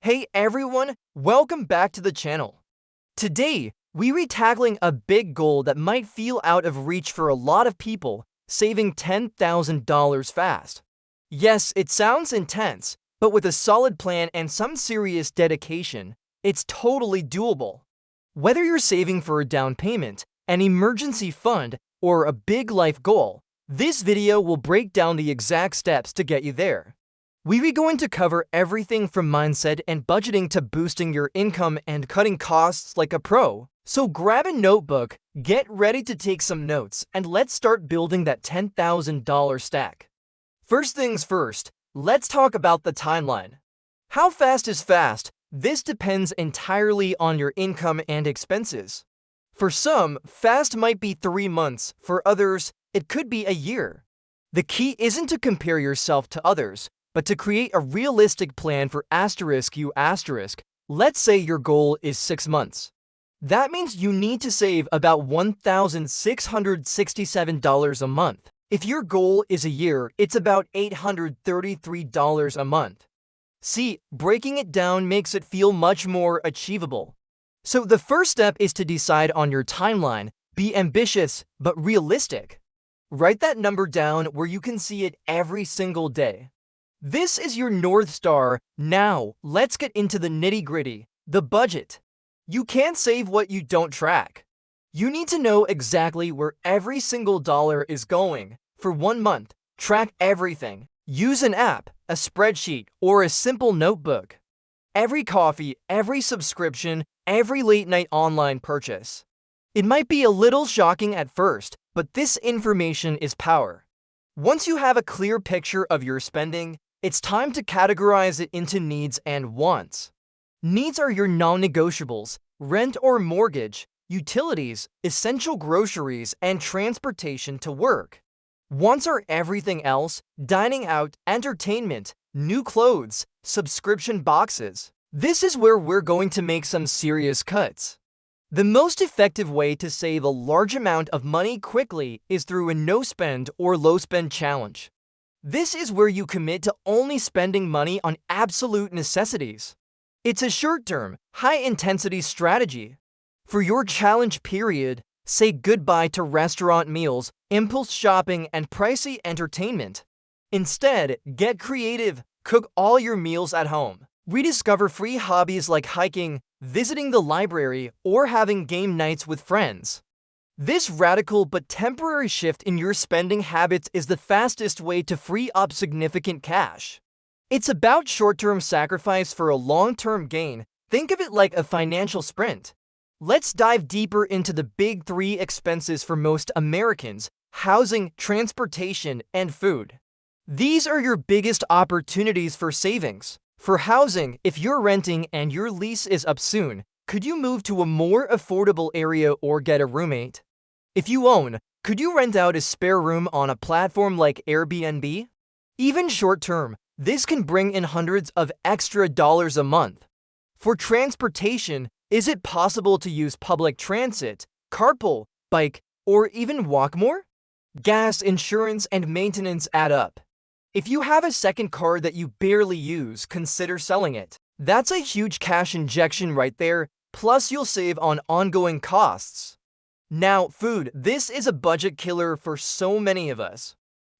Hey everyone, welcome back to the channel. Today, we're tackling a big goal that might feel out of reach for a lot of people, saving $10,000 fast. Yes, it sounds intense, but with a solid plan and some serious dedication, it's totally doable. Whether you're saving for a down payment, an emergency fund, or a big life goal, this video will break down the exact steps to get you there. We're going to cover everything from mindset and budgeting to boosting your income and cutting costs like a pro. So grab a notebook, get ready to take some notes, and let's start building that $10,000 stack. First things first, let's talk about the timeline. How fast is fast? This depends entirely on your income and expenses. For some, fast might be 3 months. For others, it could be a year. The key isn't to compare yourself to others, but to create a realistic plan for you. Let's say your goal is 6 months. That means you need to save about $1,667 a month. If your goal is a year, it's about $833 a month. See, breaking it down makes it feel much more achievable. So the first step is to decide on your timeline. Be ambitious, but realistic. Write that number down where you can see it every single day. This is your North Star. Now, let's get into the nitty-gritty, the budget. You can't save what you don't track. You need to know exactly where every single dollar is going. For 1 month, track everything. Use an app, a spreadsheet, or a simple notebook. Every coffee, every subscription, every late-night online purchase. It might be a little shocking at first, but this information is power. Once you have a clear picture of your spending, it's time to categorize it into needs and wants. Needs are your non-negotiables: rent or mortgage, utilities, essential groceries, and transportation to work. Wants are everything else: dining out, entertainment, new clothes, subscription boxes. This is where we're going to make some serious cuts. The most effective way to save a large amount of money quickly is through a no-spend or low-spend challenge. This is where you commit to only spending money on absolute necessities. It's a short-term, high-intensity strategy. For your challenge period, say goodbye to restaurant meals, impulse shopping, and pricey entertainment. Instead, get creative. Cook all your meals at home. Rediscover free hobbies like hiking, visiting the library, or having game nights with friends. This radical but temporary shift in your spending habits is the fastest way to free up significant cash. It's about short-term sacrifice for a long-term gain. Think of it like a financial sprint. Let's dive deeper into the big 3 expenses for most Americans: housing, transportation, and food. These are your biggest opportunities for savings. For housing, if you're renting and your lease is up soon, could you move to a more affordable area or get a roommate? If you own, could you rent out a spare room on a platform like Airbnb? Even short-term, this can bring in hundreds of extra dollars a month. For transportation, is it possible to use public transit, carpool, bike, or even walk more? Gas, insurance, and maintenance add up. If you have a second car that you barely use, consider selling it. That's a huge cash injection right there, plus you'll save on ongoing costs. Now, food. This is a budget killer for so many of us.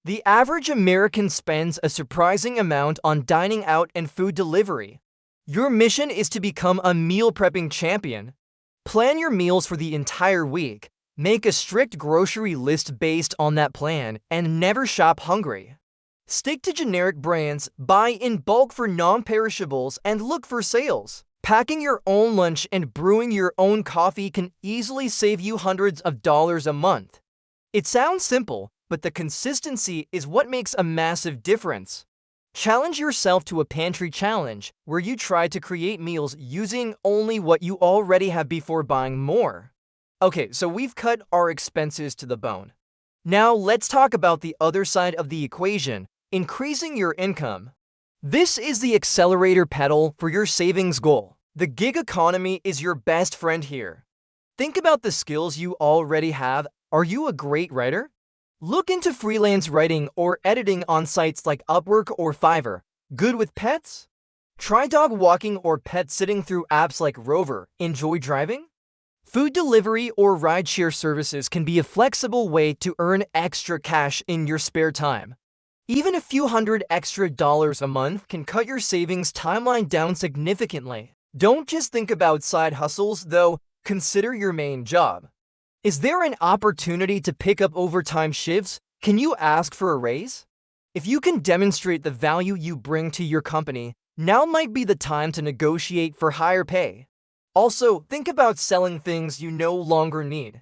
The average American spends a surprising amount on dining out and food delivery. Your mission is to become a meal prepping champion. Plan your meals for the entire week. Make a strict grocery list based on that plan, and never shop hungry. Stick to generic brands, buy in bulk for non-perishables, and look for sales. Packing your own lunch and brewing your own coffee can easily save you hundreds of dollars a month. It sounds simple, but the consistency is what makes a massive difference. Challenge yourself to a pantry challenge, where you try to create meals using only what you already have before buying more. Okay, so we've cut our expenses to the bone. Now let's talk about the other side of the equation: increasing your income. This is the accelerator pedal for your savings goal. The gig economy is your best friend here. Think about the skills you already have. Are you a great writer? Look into freelance writing or editing on sites like Upwork or Fiverr. Good with pets? Try dog walking or pet sitting through apps like Rover. Enjoy driving? Food delivery or rideshare services can be a flexible way to earn extra cash in your spare time. Even a few hundred extra dollars a month can cut your savings timeline down significantly. Don't just think about side hustles, though. Consider your main job. Is there an opportunity to pick up overtime shifts? Can you ask for a raise? If you can demonstrate the value you bring to your company, now might be the time to negotiate for higher pay. Also, think about selling things you no longer need.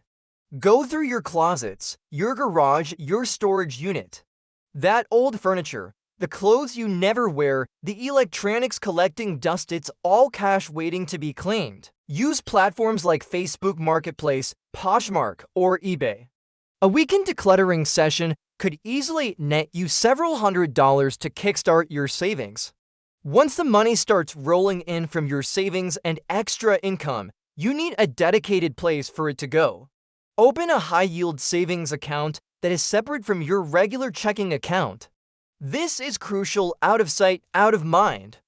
Go through your closets, your garage, your storage unit. That old furniture, the clothes you never wear, the electronics collecting dust, it's all cash waiting to be claimed. Use platforms like Facebook Marketplace, Poshmark, or eBay. A weekend decluttering session could easily net you several $100s to kickstart your savings. Once the money starts rolling in from your savings and extra income, you need a dedicated place for it to go. Open a high-yield savings account that is separate from your regular checking account. This is crucial. Out of sight, out of mind.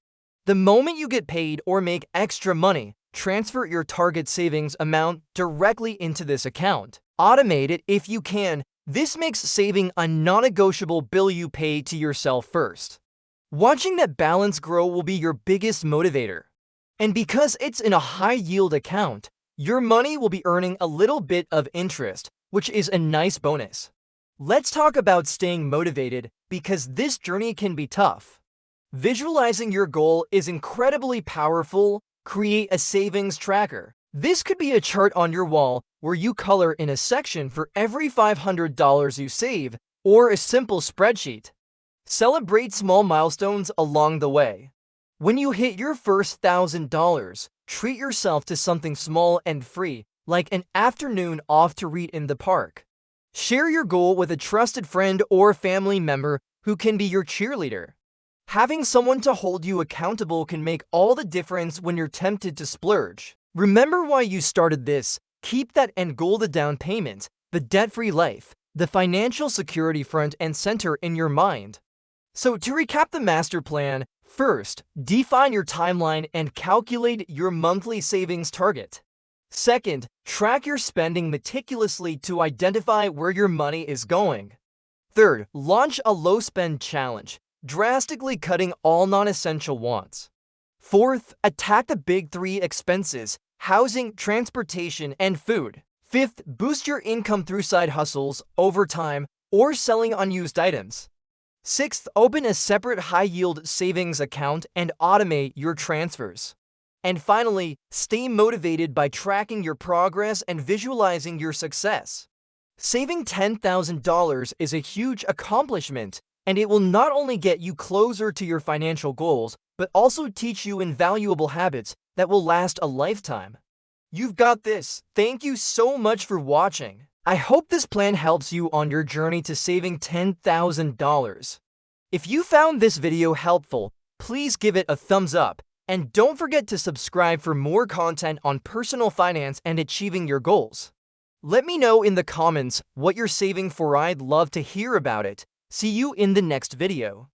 The moment you get paid or make extra money, transfer your target savings amount directly into this account. Automate it if you can. This makes saving a non-negotiable bill you pay to yourself first. Watching that balance grow will be your biggest motivator. And because it's in a high-yield account, your money will be earning a little bit of interest, which is a nice bonus. Let's talk about staying motivated, because this journey can be tough. Visualizing your goal is incredibly powerful. Create a savings tracker. This could be a chart on your wall where you color in a section for every $500 you save, or a simple spreadsheet. Celebrate small milestones along the way. When you hit your first $1,000, treat yourself to something small and free, like an afternoon off to read in the park. Share your goal with a trusted friend or family member who can be your cheerleader. Having someone to hold you accountable can make all the difference when you're tempted to splurge. Remember why you started this. Keep that end goal, the down payment, the debt-free life, the financial security front and center in your mind. So to recap the master plan, first, define your timeline and calculate your monthly savings target. Second, track your spending meticulously to identify where your money is going. Third, launch a low-spend challenge, drastically cutting all non-essential wants. Fourth, attack the big three expenses: housing, transportation, and food. Fifth, boost your income through side hustles, overtime, or selling unused items. Sixth, open a separate high-yield savings account and automate your transfers. And finally, stay motivated by tracking your progress and visualizing your success. Saving $10,000 is a huge accomplishment, and it will not only get you closer to your financial goals, but also teach you invaluable habits that will last a lifetime. You've got this. Thank you so much for watching. I hope this plan helps you on your journey to saving $10,000. If you found this video helpful, please give it a thumbs up, and don't forget to subscribe for more content on personal finance and achieving your goals. Let me know in the comments what you're saving for. I'd love to hear about it. See you in the next video.